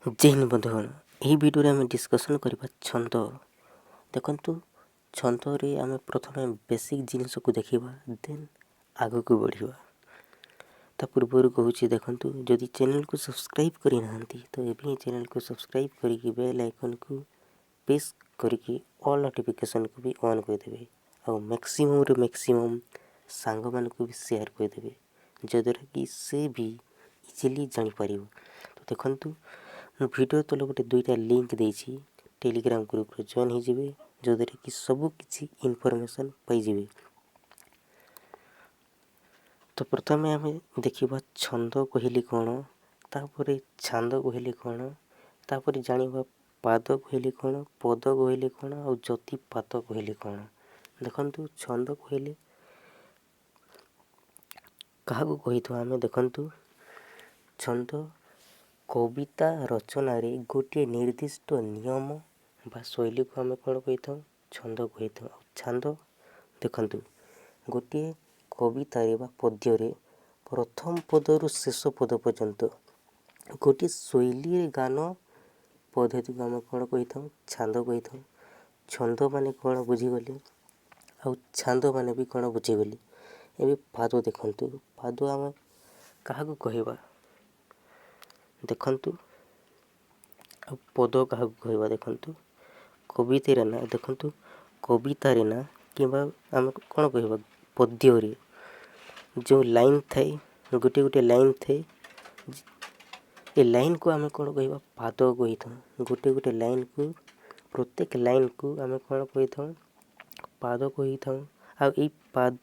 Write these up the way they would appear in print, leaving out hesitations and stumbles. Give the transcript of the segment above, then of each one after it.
जय हिंद बंधुगण यही वीडियो आम डिस्कसन करबा छंद। देखंतु छंद रे आम प्रथम बेसिक जिनिस को देखिबा देन आगो को बढ़िबा। ता पूर्व कहूँ देखंतु जदि चैनल को सब्सक्राइब करि नाहंती तो एभी चैनल को सब्सक्राइब करिकि बेल आइकन को प्रेस करिकि ऑल नोटिफिकेशन को भी ऑन कर देबे और मैक्सिमम रे मैक्सिमम सांग मान को भी शेयर कर देबे जदर कि से भी इजीली जानि परिबो। तो देखंतु मो वीडियो तले गोटे दुईटा लिंक देछि टेलीग्राम ग्रुप रे जॉइन हो जिवे जदर कि सब किछि इनफॉरमेशन पाई जिवे। तो प्रथमे आम देखा छंद कहले कौन तापर छांद कहले कौन तापर जानिबा पाद कहले कौन पद कहले कौन और जतिपात कहले कौन। देखंतु छंद कहले क्या कही था आम देखंतु छंद कविता रचन गोटे निर्दिष्ट नियम बा शैली को आम कौन कही था छंद कही था। छांद देखंतु गोटे कवितारे बा पद्ୟରେ प्रथम पदरु शेष पद पर्यंत गोटे शैली गान पद्धति को आम कौन कही था छांद कही था। छंद माने कौन बुझीगले आ छांद माने भी कौन बुझीगले। एबे पाद देखंतु पाद आम क्या कहवा देखंतु पद क्या कहवा देखंतु कवितार ना देखंतु कवितार ना कि आम कौन कहवा पद्ୟରେ जो लाइन थाए गोटे गोटे लाइन थाए ए लाइन को आम कौन कहवा पाद कही था। गोटे गोटे लाइन को प्रत्येक लाइन को आम कौन कही था पाद कही था। आ ए पाद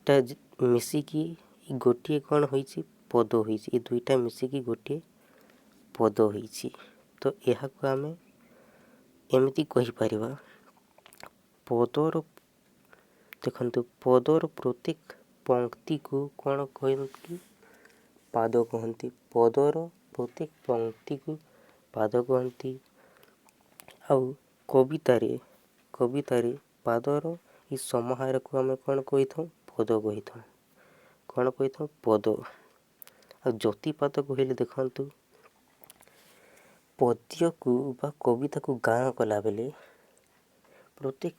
टा मिसिकी गोटे कौन होइछि पद होइछि ए दुईटा मिसिकी गोटे पद होइछि। तो यह को आम एमती कहि परिबा पदर देखंतु पदर प्रत्येक पंक्ति को कौन कहती पाद कहती पदर प्रत्येक पंक्ति को पाद कहती। आउ कवितारे पादर इ समाहार को आम कौन कही था पद कही था कौन कही था पद। आ जतिपात कहले देखंतु पद्य को बा कविता को गान कला बेले प्रत्येक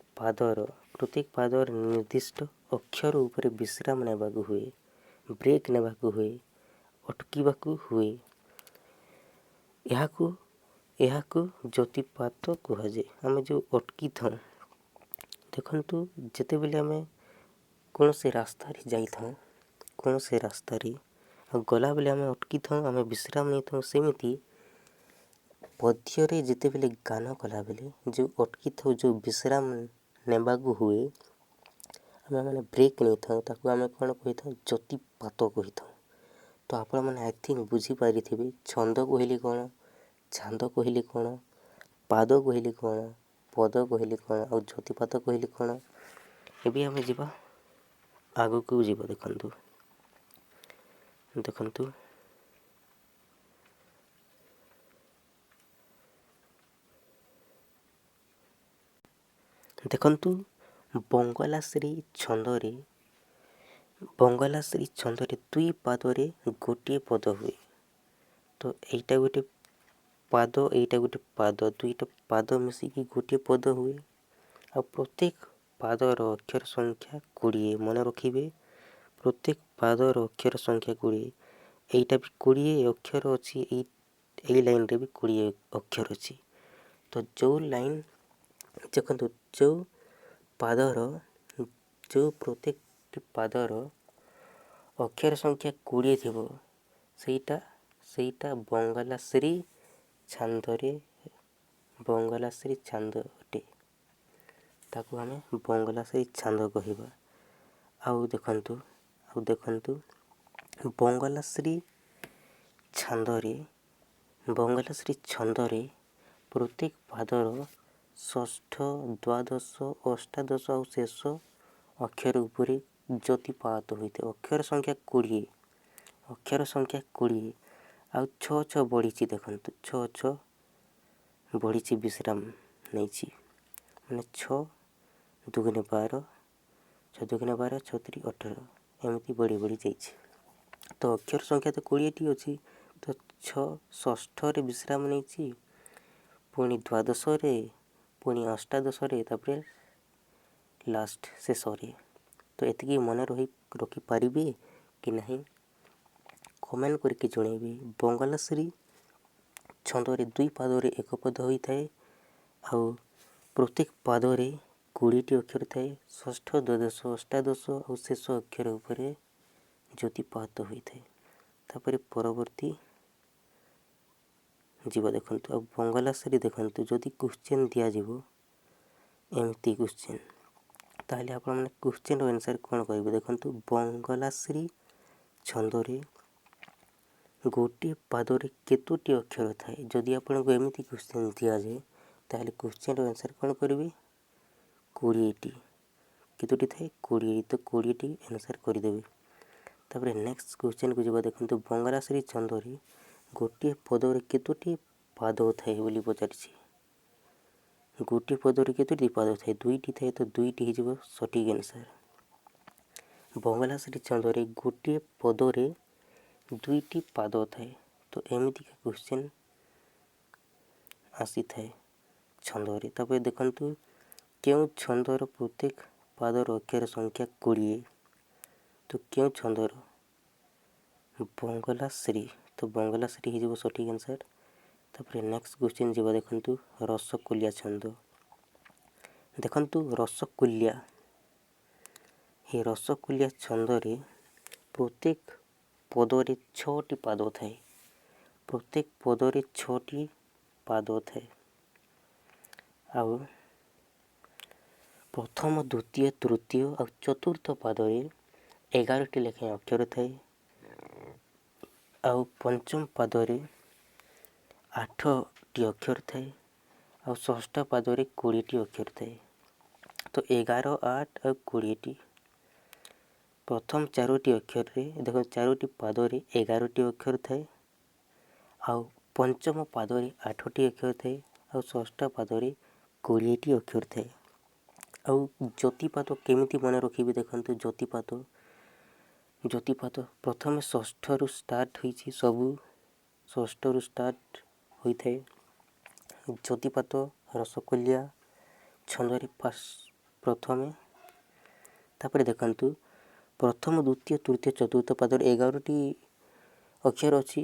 पादर निर्दिष्ट अक्षर ऊपर विश्राम नेबाकू हुए ब्रेक नेबाकू हुए अटकीबाकू हुए यहाकू जतिपात कहुए। आम जो अटकी था देखंतु जेते बेले आम कौन से रास्ता रे जाई था कौन से रास्ता रे गला बेले आम अटकी था आम विश्राम नहीं था सेमिति पद्ୟରେ जिते बेले गान कला बेले जो अटकी था जो विश्राम नेबाकू हुए आम मैंने ब्रेक नहीं था ताकू आम कौन कही था जतिपात कही था। तो आपण मैंने आई थिंक बुझी पारि थे छंद कहले कौन छांद कहले कौन पाद कहले कौन पद कहले कौन और जतिपात कहले कौन। एबे आम जीवा आगो को जीवा देखंतु देखंतु देखंतु बंगलाश्री छंदरे दुई पादरे गोटे पद हुए। तो एटा गोटे पाद दुईटा पाद मिसिकी गोटे पद हुए। आ प्रत्येक पादर अक्षर संख्या 20 मन रखिबे प्रत्येक पादर अक्षर संख्या 20 एटा भी 20 अक्षर अच्छी ए लाइन रे भी 20 अक्षर अच्छी। तो जो लाइन देखंतु जो प्रत्येक पादर अक्षर संख्या 20 थिबो सेटा बंगलाश्री छांद अटे ताकू आमे बंगलाश्री छांद कहबा। आउ देखंतु बंगलाश्री छंदरे प्रत्येक पादर षष्ठ द्वादश अष्टादश और शेष अक्षर उपरे जतिपात होते अक्षर संख्या 20 आउ 6 बढ़ी देखंतु 6 बढ़ी विश्राम नहीं माने 6 दुगुने 12 6 दुगुने 12 6 3 18 एमती बढ़ी जाइए। तो अक्षर संख्या तो 20 टी अच्छी तो ଷଷ୍ଠରେ ବିଶ୍ରାମ ନେଇଛି, ପୁଣି ଦ୍ୱାଦଶରେ, ପୁଣି ଅଷ୍ଟାଦଶରେ, ତାପରେ ଲାଷ୍ଟ ଶେଷରେ। ତ ଏତିକି ମନେ ରଖିପାରିବେ କି ନାହିଁ କମେଣ୍ଟ କରିକି ଜଣାଇବେ। ବଙ୍ଗଳାଶ୍ରୀ ଛନ୍ଦରେ 2 ପାଦରେ 1 ପଦ ହୋଇଥାଏ। ଆଉ ପ୍ରତ୍ୟେକ ପାଦରେ 20ଟି ଅକ୍ଷର ଥାଏ। ଷଷ୍ଠ, ଦ୍ୱାଦଶ, ଅଷ୍ଟାଦଶ ଆଉ ଶେଷ ଅକ୍ଷର ଉପରେ ଜ୍ୟୋତିପାତ ହୋଇଥାଏ। ତାପରେ ପରବର୍ତ୍ତୀ ଯିବ ଦେଖନ୍ତୁ। ଆଉ ବଙ୍ଗଳାଶ୍ରୀ ଦେଖନ୍ତୁ, ଯଦି କ୍ୱେଶ୍ଚିନ୍ ଦିଆଯିବ ଏମିତି କ୍ୱେଶ୍ଚିନ୍, ତାହେଲେ ଆପଣମାନେ କ୍ୱେଶ୍ଚିନ୍ର ଆନ୍ସର୍ କ'ଣ କରିବେ ଦେଖନ୍ତୁ। ବଙ୍ଗଳାଶ୍ରୀ ଛନ୍ଦରେ ଗୋଟିଏ ପାଦରେ କେତୋଟି ଅକ୍ଷର ଥାଏ? ଯଦି ଆପଣଙ୍କୁ ଏମିତି କ୍ୱେଶ୍ଚିନ୍ ଦିଆଯାଏ, ତାହେଲେ କ୍ୱେଶ୍ଚିନ୍ର ଆନ୍ସର୍ କ'ଣ କରିବେ? 20ଟି। କେତୋଟି ଥାଏ? 20। ତ 20ଟି ଆନ୍ସର୍ କରିଦେବେ। ତାପରେ ନେକ୍ସଟ କ୍ୱେଶ୍ଚିନ୍କୁ ଯିବା ଦେଖନ୍ତୁ। ବଙ୍ଗଳାଶ୍ରୀ ଛନ୍ଦରେ ଗୋଟିଏ ପଦରେ କେତୋଟି ପାଦ ଥାଏ ବୋଲି ପଚାରିଛି। ଗୋଟିଏ ପଦରେ କେତୋଟି ପାଦ ଥାଏ? 2ଟି ଥାଏ। ତ 2ଟି ହେଇଯିବ ସଠିକ୍ ଆନ୍ସର୍। ବଙ୍ଗଳାଶ୍ରୀ ଛନ୍ଦରେ ଗୋଟିଏ ପଦରେ 2ଟି ପାଦ ଥାଏ। ତ ଏମିତିକା କ୍ୱେଶ୍ଚିନ୍ ଆସିଥାଏ ଛନ୍ଦରେ। ତାପରେ ଦେଖନ୍ତୁ, କେଉଁ ଛନ୍ଦର ପ୍ରତ୍ୟେକ ପାଦର ଅକ୍ଷର ସଂଖ୍ୟା 20? ତ କେଉଁ ଛନ୍ଦର? ବଙ୍ଗଳାଶ୍ରୀ। ତ ବଙ୍ଗଳାଶ୍ରୀ ହେଇଯିବ ସଠିକ୍ ଆନ୍ସର୍। ତାପରେ ନେକ୍ସଟ କ୍ୱେଶ୍ଚିନ୍ ଯିବା ଦେଖନ୍ତୁ। ରସକୁଲ୍ୟା ଛନ୍ଦ। ଦେଖନ୍ତୁ ରସକୁଲ୍ୟା, ଏ ରସକୁଲ୍ୟା ଛନ୍ଦରେ ପ୍ରତ୍ୟେକ ପଦରେ 6ଟି ପାଦ ଥାଏ। ପ୍ରତ୍ୟେକ ପଦରେ 6ଟି ପାଦ ଥାଏ। ଆଉ ପ୍ରଥମ, ଦ୍ୱିତୀୟ, ତୃତୀୟ ଆଉ ଚତୁର୍ଥ ପାଦରେ 11ଟି ଲେଖାଏଁ ଅକ୍ଷର ଥାଏ। ଆଉ ପଞ୍ଚମ ପାଦରେ 8ଟି ଅକ୍ଷର ଥାଏ। ଆଉ ଷଷ୍ଠ ପାଦରେ 20ଟି ଅକ୍ଷର ଥାଏ। ତ 11, 8 ଆଉ 20ଟି। ପ୍ରଥମ 4ଟି ଅକ୍ଷରରେ ଦେଖନ୍ତୁ, 4ଟି ପାଦରେ 11ଟି ଅକ୍ଷର ଥାଏ। ଆଉ ପଞ୍ଚମ ପାଦରେ 8ଟି ଅକ୍ଷର ଥାଏ। ଆଉ ଷଷ୍ଠ ପାଦରେ 20ଟି ଅକ୍ଷର ଥାଏ। ଆଉ ଜ୍ୟୋତିପାତ କେମିତି ମନେ ରଖିବେ ଦେଖନ୍ତୁ। ଜ୍ୟୋତିପାତ ପ୍ରଥମେ ଷଷ୍ଠରୁ ଷ୍ଟାର୍ଟ ହୋଇଛି, ସବୁ ଷଷ୍ଠରୁ ଷ୍ଟାର୍ଟ ହୋଇଥାଏ। ଜ୍ୟୋତିପାତ ରସକୁଲ୍ୟା ଛନ୍ଦରେ ପ୍ରଥମେ। ତାପରେ ଦେଖନ୍ତୁ, ପ୍ରଥମ, ଦ୍ୱିତୀୟ, ତୃତୀୟ, ଚତୁର୍ଥ ପାଦରେ 11ଟି ଅକ୍ଷର ଅଛି।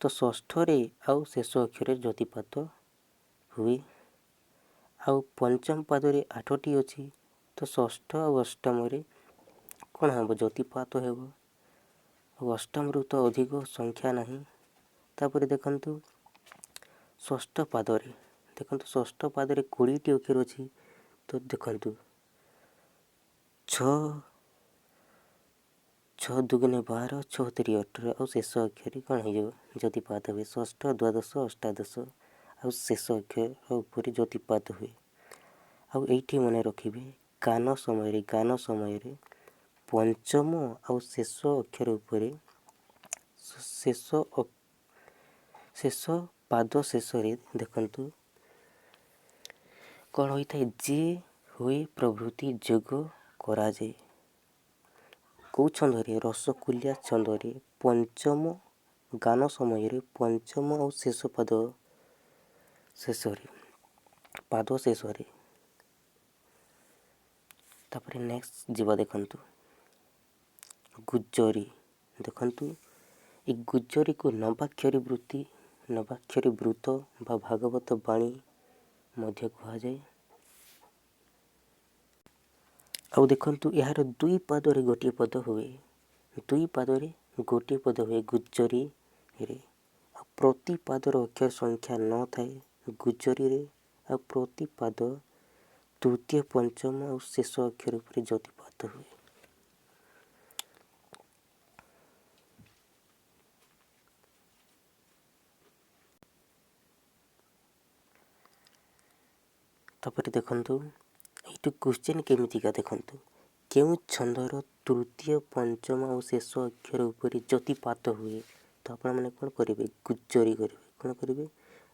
ତ ଷଷ୍ଠରେ ଆଉ ଶେଷ ଅକ୍ଷରରେ ଜ୍ୟୋତିପାତ ହୁଏ। ଆଉ ପଞ୍ଚମ ପାଦରେ 8ଟି ଅଛି। ତ ଷଷ୍ଠ ଆଉ ଅଷ୍ଟମରେ କ'ଣ ହେବ? ଜ୍ୟୋତିପାତ ହେବ। ଆଉ ଅଷ୍ଟମରୁ ତ ଅଧିକ ସଂଖ୍ୟା ନାହିଁ। ତାପରେ ଦେଖନ୍ତୁ ଷଷ୍ଠ ପାଦରେ 20ଟି ଅକ୍ଷର ଅଛି। ତ ଦେଖନ୍ତୁ 6, 6 ଦୁଗୁଣେ 12, 6 ତିରି 18 ଆଉ ଶେଷ ଅକ୍ଷରରେ କ'ଣ ହେଇଯିବ? ଜ୍ୟୋତିପାତ ହୁଏ। ଷଷ୍ଠ, ଦ୍ୱାଦଶ, ଅଷ୍ଟାଦଶ ଆଉ ଶେଷ ଅକ୍ଷର ଉପରେ ଜ୍ୟୋତିପାତ ହୁଏ। ଆଉ ଏଇଠି ମନେ ରଖିବେ, ଗାନ ସମୟରେ ପଞ୍ଚମ ଆଉ ଶେଷ ଅକ୍ଷର ଉପରେ ଶେଷ ପାଦ ଶେଷରେ ଦେଖନ୍ତୁ କ'ଣ ହୋଇଥାଏ? ଯେ ହୁଏ ପ୍ରଭୃତି ଯୋଗ କରାଯାଏ। କେଉଁ ଛନ୍ଦରେ? ରସକୁଲ୍ୟା ଛନ୍ଦରେ ପଞ୍ଚମ ଗାନ ସମୟରେ ପଞ୍ଚମ ଆଉ ଶେଷ ପାଦ ଶେଷରେ। ତାପରେ ନେକ୍ସଟ ଯିବା ଦେଖନ୍ତୁ ଗୁଜ୍ଜରୀ। ଦେଖନ୍ତୁ, ଏ ଗୁଜ୍ଜରୀକୁ ନବାକ୍ଷରୀ ବୃତ୍ତ ବା ଭାଗବତ ବାଣୀ ମଧ୍ୟ କୁହାଯାଏ। ଆଉ ଦେଖନ୍ତୁ, ଏହାର 2 ପାଦରେ ଗୋଟିଏ ପଦ ହୁଏ। ଗୁଜ୍ଜରୀରେ। ଆଉ ପ୍ରତି ପାଦର ଅକ୍ଷର ସଂଖ୍ୟା 9 ଥାଏ ଗୁଜ୍ଜରୀରେ। ଆଉ ପ୍ରତି ପାଦ ତୃତୀୟ, ପଞ୍ଚମ ଆଉ ଶେଷ ଅକ୍ଷର ଉପରେ ଜ୍ୟୋତିପାତ ହୁଏ। ତାପରେ ଦେଖନ୍ତୁ, ଏଇଠୁ କ୍ୱେଶ୍ଚିନ୍ କେମିତିକା ଦେଖନ୍ତୁ। କେଉଁ ଛନ୍ଦର ତୃତୀୟ, ପଞ୍ଚମ ଆଉ ଶେଷ ଅକ୍ଷର ଉପରେ ଜ୍ୟୋତିପାତ ହୁଏ? ତ ଆପଣମାନେ କ'ଣ କରିବେ? ଗୁଜ୍ଜରୀ କରିବେ। କ'ଣ କରିବେ?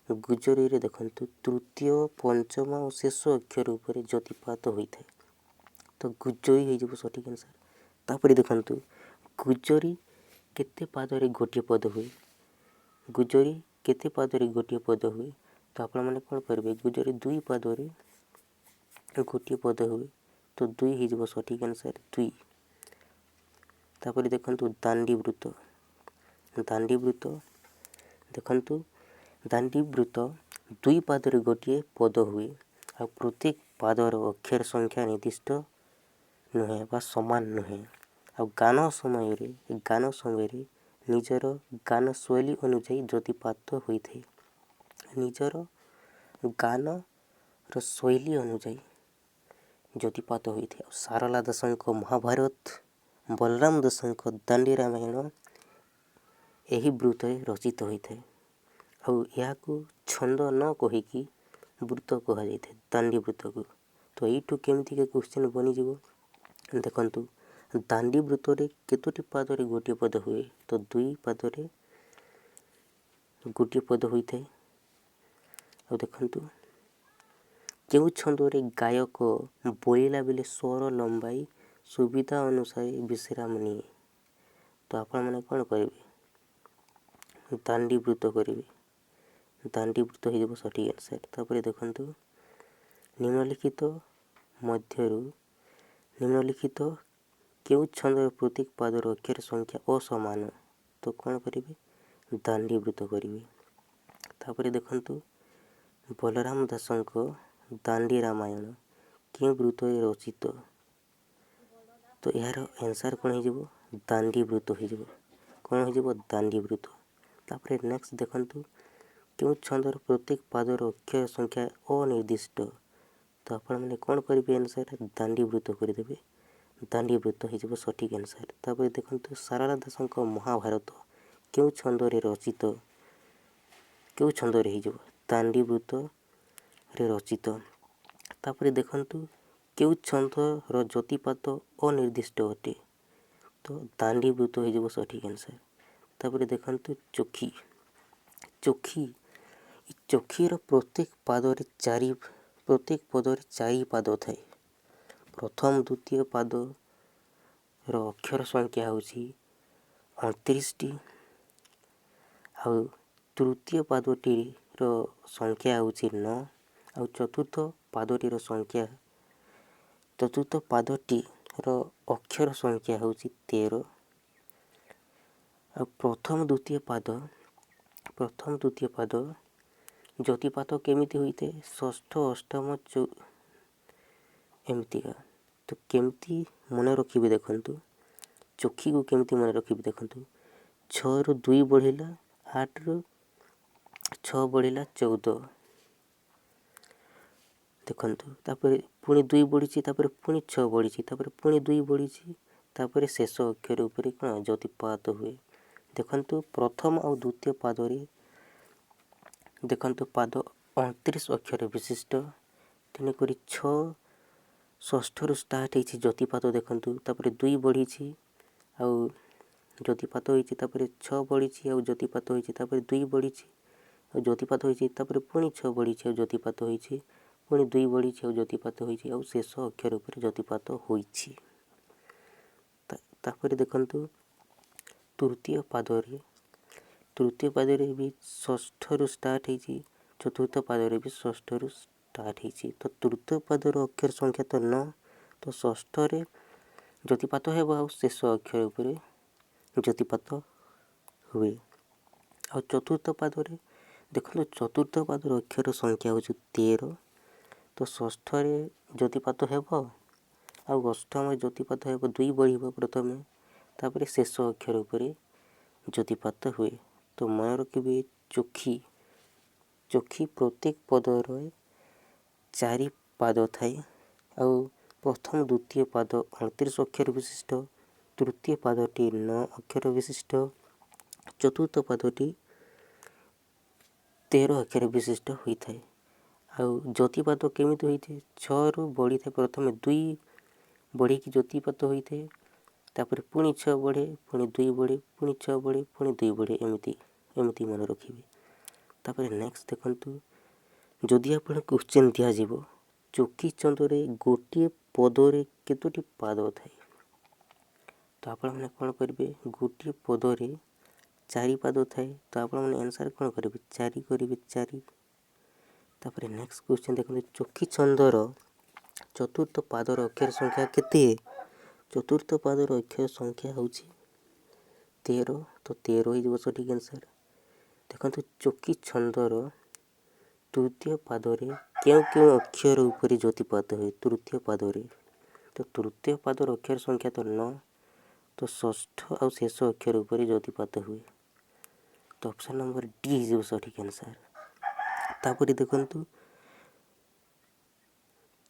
ଗୁଜ୍ଜରୀରେ ଦେଖନ୍ତୁ, ତୃତୀୟ, ପଞ୍ଚମ ଆଉ ଶେଷ ଅକ୍ଷର ଉପରେ ଜ୍ୟୋତିପାତ ହୋଇଥାଏ। ତ ଗୁଜ୍ଜରୀ ହେଇଯିବ ସଠିକ୍ ଆନ୍ସର୍। ତାପରେ ଦେଖନ୍ତୁ, ଗୁଜ୍ଜରୀ କେତେ ପାଦରେ ଗୋଟିଏ ପଦ ହୁଏ? ଗୁଜରି କେତେ ପାଦରେ ଗୋଟିଏ ପଦ ହୁଏ? ତ ଆପଣମାନେ କ'ଣ କରିବେ, ଗୁଜରି 2 ପାଦରେ ଗୋଟିଏ ପଦ ହୁଏ, ତ 2 ହେଇଯିବ ସଠିକ୍ ଆନ୍ସର୍ 2। ତାପରେ ଦେଖନ୍ତୁ ଦାଣ୍ଡିବୃତ୍ତ। ଦାଣ୍ଡିବୃତ୍ତ ଦେଖନ୍ତୁ, ଦାଣ୍ଡିବୃତ୍ତ 2 ପାଦରେ ଗୋଟିଏ ପଦ ହୁଏ, ଆଉ ପ୍ରତ୍ୟେକ ପାଦର ଅକ୍ଷର ସଂଖ୍ୟା ନିର୍ଦ୍ଦିଷ୍ଟ ନୁହେଁ ବା ସମାନ ନୁହେଁ। ଆଉ ଗାନ ସମୟରେ ନିଜର ଗାନ ଶୈଳୀ ଅନୁଯାୟୀ ଜ୍ୟୋତିପାତ ହୋଇଥାଏ। ନିଜର ଗାନର ଶୈଳୀ ଅନୁଯାୟୀ ଜ୍ୟୋତିପାତ ହୋଇଥାଏ। ଆଉ ସାରଳା ଦାସଙ୍କ ମହାଭାରତ, ବଳରାମ ଦାସଙ୍କ ଦାଣ୍ଡି ରାମାୟଣ ଏହି ବୃତ୍ତରେ ରଚିତ ହୋଇଥାଏ। ଆଉ ଏହାକୁ ଛନ୍ଦ ନ କହିକି ବୃତ୍ତ କୁହାଯାଇଥାଏ, ଦାଣ୍ଡି ବୃତ୍ତକୁ। ତ ଏଇଠୁ କେମିତିକା କ୍ୱେଶ୍ଚିନ୍ ବନିଯିବ, ଦେଖନ୍ତୁ ଦାଣ୍ଡି ବୃତ୍ତରେ କେତୋଟି ପାଦରେ ଗୋଟିଏ ପଦ ହୁଏ? ତ 2 ପାଦରେ ଗୋଟିଏ ପଦ ହୋଇଥାଏ। ଆଉ ଦେଖନ୍ତୁ କେଉଁ ଛନ୍ଦରେ ଗାୟକ ବୋଲିଲା ବେଳେ ସ୍ୱର ଲମ୍ବାଇ ସୁବିଧା ଅନୁସାରେ ବିଶ୍ରାମ ନିଏ? ତ ଆପଣମାନେ କ'ଣ କରିବେ, ଦାଣ୍ଡିବୃତ୍ତ କରିବେ। ଦାଣ୍ଡିବୃତ୍ତ ହେଇଯିବ ସଠିକ୍ ଆନ୍ସର୍। ତାପରେ ଦେଖନ୍ତୁ ନିମ୍ନଲିଖିତ ମଧ୍ୟରୁ କେଉଁ ଛନ୍ଦର ପ୍ରତ୍ୟେକ ପାଦର ଅକ୍ଷର ସଂଖ୍ୟା ଅସମାନ? ତ କ'ଣ କରିବେ, ଦାଣ୍ଡିବୃତ୍ତ କରିବେ। ତାପରେ ଦେଖନ୍ତୁ ବଳରାମ ଦାସଙ୍କ ଦାଣ୍ଡି ରାମାୟଣ କେଉଁ ବୃତ୍ତରେ ରଚିତ? ତ ଏହାର ଆନ୍ସର୍ କ'ଣ ହେଇଯିବ, ଦାଣ୍ଡିବୃତ୍ତ ହେଇଯିବ। କ'ଣ ହେଇଯିବ, ଦାଣ୍ଡିବୃତ୍ତ। ତାପରେ ନେକ୍ସଟ ଦେଖନ୍ତୁ କେଉଁ ଛନ୍ଦର ପ୍ରତ୍ୟେକ ପାଦର ଅକ୍ଷର ସଂଖ୍ୟା ଅନିର୍ଦ୍ଦିଷ୍ଟ? ତ ଆପଣମାନେ କ'ଣ କରିବେ, ଆନ୍ସର୍ ଦାଣ୍ଡିବୃତ୍ତ କରିଦେବେ। ଦାଣ୍ଡିବୃତ୍ତ ହେଇଯିବ ସଠିକ୍ ଆନ୍ସର୍। ତାପରେ ଦେଖନ୍ତୁ ସାରଳା ଦାସଙ୍କ ମହାଭାରତ କେଉଁ ଛନ୍ଦରେ ରଚିତ? କେଉଁ ଛନ୍ଦରେ ହେଇଯିବ, ଦାଣ୍ଡିବୃତ୍ତରେ ରଚିତ। ତାପରେ ଦେଖନ୍ତୁ କେଉଁ ଛନ୍ଦର ଜ୍ୟୋତିପାତ ଅନିର୍ଦ୍ଦିଷ୍ଟ ଅଟେ? ତ ଦାଣ୍ଡିବୃତ୍ତ ହେଇଯିବ ସଠିକ୍ ଆନ୍ସର୍। ତାପରେ ଦେଖନ୍ତୁ ଚୋଖୀର ପ୍ରତ୍ୟେକ ପଦରେ 4 ପାଦ ଥାଏ। ପ୍ରଥମ ଦ୍ୱିତୀୟ ପାଦର ଅକ୍ଷର ସଂଖ୍ୟା ହେଉଛି 29ଟି। ଆଉ ତୃତୀୟ ପାଦଟିର ସଂଖ୍ୟା ହେଉଛି 9। ଆଉ ଚତୁର୍ଥ ପାଦଟିର ଅକ୍ଷର ସଂଖ୍ୟା ହେଉଛି 13। ଆଉ ପ୍ରଥମ ଦ୍ୱିତୀୟ ପାଦ ଜ୍ୟୋତିପାତ କେମିତି ହୋଇଥାଏ, ଷଷ୍ଠ ଅଷ୍ଟମ ଏମିତିକା। ତ କେମିତି ମନେ ରଖିବେ ଦେଖନ୍ତୁ, ଚୋଖୀକୁ କେମିତି ମନେ ରଖିବେ ଦେଖନ୍ତୁ, 6ରୁ 2 ବଢ଼ିଲା 8ରୁ 6 ବଢ଼ିଲା 14। ଦେଖନ୍ତୁ ତାପରେ ପୁଣି 2 ବଢ଼ିଛି, ତାପରେ ପୁଣି 6 ବଢ଼ିଛି, ତାପରେ ପୁଣି 2 ବଢ଼ିଛି, ତାପରେ ଶେଷ ଅକ୍ଷର ଉପରେ କ'ଣ ଜ୍ୟୋତିପାତ ହୁଏ। ଦେଖନ୍ତୁ ପ୍ରଥମ ଆଉ ଦ୍ୱିତୀୟ ପାଦରେ ଦେଖନ୍ତୁ ପାଦ 29 ଅକ୍ଷର ବିଶିଷ୍ଟ, ତେଣୁକରି 6 ଷଷ୍ଠରୁ ଷ୍ଟାର୍ଟ ହେଇଛି ଜ୍ୟୋତିପାତ। ଦେଖନ୍ତୁ ତାପରେ 2 ବଢ଼ିଛି ଆଉ ଜ୍ୟୋତିପାତ ହୋଇଛି, ତାପରେ 6 ବଢ଼ିଛି ଆଉ ଜ୍ୟୋତିପାତ ହୋଇଛି, ତାପରେ 2 ବଢ଼ିଛି ଆଉ ଜ୍ୟୋତିପାତ ହୋଇଛି, ତାପରେ ପୁଣି 6 ବଢ଼ିଛି ଆଉ ଜ୍ୟୋତିପାତ ହୋଇଛି, ପୁଣି 2 ବଢ଼ିଛି ଆଉ ଜ୍ୟୋତିପାତ ହୋଇଛି, ଆଉ ଶେଷ ଅକ୍ଷର ଉପରେ ଜ୍ୟୋତିପାତ ହୋଇଛି। ତାପରେ ଦେଖନ୍ତୁ ତୃତୀୟ ପାଦରେ ବି ଷଷ୍ଠରୁ ଷ୍ଟାର୍ଟ ହେଇଛି, ଚତୁର୍ଥ ପାଦରେ ବି ଷଷ୍ଠରୁ ଷ୍ଟାର୍ଟ ହେଇଛି। ତ ତୃତୀୟ ପାଦର ଅକ୍ଷର ସଂଖ୍ୟା ତ 9, ତ ଷଷ୍ଠରେ ଜ୍ୟୋତିପାତ ହେବ ଆଉ ଶେଷ ଅକ୍ଷର ଉପରେ ଜ୍ୟୋତିପାତ ହୁଏ। ଆଉ ଚତୁର୍ଥ ପାଦରେ ଦେଖନ୍ତୁ ଚତୁର୍ଥ ପାଦର ଅକ୍ଷର ସଂଖ୍ୟା ହେଉଛି 13। ତ ଷଷ୍ଠରେ ଜ୍ୟୋତିପାତ ହେବ ଆଉ ଅଷ୍ଟମରେ ଜ୍ୟୋତିପାତ ହେବ, 2 ବଢ଼ିବ ପ୍ରଥମେ, ତାପରେ ଶେଷ ଅକ୍ଷର ଉପରେ ଜ୍ୟୋତିପାତ ହୁଏ। ତ ମନେ ରଖିବେ ଚୋଖୀ ପ୍ରତ୍ୟେକ ପଦରେ 4 ପାଦ ଥାଏ। ଆଉ ପ୍ରଥମ ଦ୍ୱିତୀୟ ପାଦ 29 ଅକ୍ଷର ବିଶିଷ୍ଟ, ତୃତୀୟ ପାଦଟି 9 ଅକ୍ଷର ବିଶିଷ୍ଟ, ଚତୁର୍ଥ ପାଦଟି 13 ଅକ୍ଷର ବିଶିଷ୍ଟ ହୋଇଥାଏ। ଆଉ ଜ୍ୟୋତିପାତ କେମିତି ହୋଇଥାଏ, 6ରୁ ବଢ଼ିଥାଏ, ପ୍ରଥମେ 2 ବଢ଼ିକି ଜ୍ୟୋତିପାତ ହୋଇଥାଏ, ତାପରେ ପୁଣି 6 ବଢ଼େ, ପୁଣି 2 ବଢ଼େ, ପୁଣି 6 ବଢ଼େ, ପୁଣି 2 ବଢ଼େ, ଏମିତି ମନେ ରଖିବେ। ତାପରେ ନେକ୍ସଟ ଦେଖନ୍ତୁ, ଯଦି ଆପଣ କ୍ୱେଶ୍ଚିନ୍ ଦିଆଯିବ ଚୋଖୀ ଛନ୍ଦରେ ଗୋଟିଏ ପଦରେ କେତୋଟି ପାଦ ଥାଏ? ତ ଆପଣମାନେ କ'ଣ କରିବେ, ଗୋଟିଏ ପଦରେ ଚାରି ପାଦ ଥାଏ ତ ଆପଣମାନେ ଆନ୍ସର୍ କ'ଣ କରିବେ 4 କରିବେ 4। ତାପରେ ନେକ୍ସଟ କ୍ୱେଶ୍ଚନ୍ ଦେଖନ୍ତୁ ଚକି ଛନ୍ଦର ଚତୁର୍ଥ ପାଦର ଅକ୍ଷର ସଂଖ୍ୟା କେତେ? ଚତୁର୍ଥ ପାଦର ଅକ୍ଷର ସଂଖ୍ୟା ହେଉଛି 13 ତ 13 ହେଇଯିବ ସଠିକ୍ ଆନ୍ସର୍। ଦେଖନ୍ତୁ ଚକି ଛନ୍ଦର ତୃତୀୟ ପାଦରେ କେଉଁ କେଉଁ ଅକ୍ଷର ଉପରେ ଜ୍ୟୋତିପାତ ହୁଏ? ତୃତୀୟ ପାଦରେ ତ ତୃତୀୟ ପାଦର ଅକ୍ଷର ସଂଖ୍ୟା ତ 9 ତ ଷଷ୍ଠ ଆଉ ଶେଷ ଅକ୍ଷର ଉପରେ ଜ୍ୟୋତିପାତ ହୁଏ ତ ଅପସନ୍ ନମ୍ବର ଡି ହେଇଯିବ ସଠିକ୍ ଆନ୍ସର୍। ତାପରେ ଦେଖନ୍ତୁ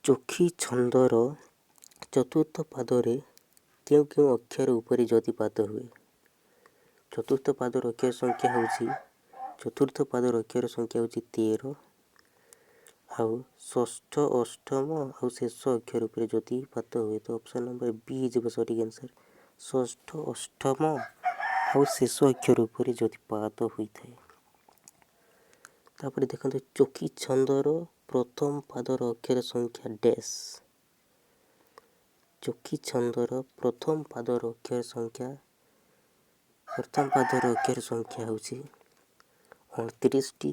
ଚକି ଛନ୍ଦର ଚତୁର୍ଥ ପାଦରେ କେଉଁ କେଉଁ ଅକ୍ଷର ଉପରେ ଜ୍ୟୋତିପାତ ହୁଏ? ଚତୁର୍ଥ ପାଦର ଅକ୍ଷର ସଂଖ୍ୟା ହେଉଛି ଚତୁର୍ଥ ପାଦର ଅକ୍ଷର ସଂଖ୍ୟା ହେଉଛି 13 ଆଉ ଷଷ୍ଠ ଅଷ୍ଟମ ଆଉ ଶେଷ ଅକ୍ଷର ଉପରେ ଜ୍ୟୋତିପାତ ହୁଏ ତ ଅପସନ୍ ନମ୍ବର ବି ହେଇଯିବ ସଠିକ୍ ଆନ୍ସର୍। ଷଷ୍ଠ ଅଷ୍ଟମ ଆଉ ଶେଷ ଅକ୍ଷର ଉପରେ ଜ୍ୟୋତିପାତ ହୋଇଥାଏ। ତାପରେ ଦେଖନ୍ତୁ ଚକି ଛନ୍ଦର ପ୍ରଥମ ପାଦର ଅକ୍ଷର ସଂଖ୍ୟା ଡ୍ୟାସ୍। ଚକି ଛନ୍ଦର ପ୍ରଥମ ପାଦର ଅକ୍ଷର ସଂଖ୍ୟା ହେଉଛି 29ଟି।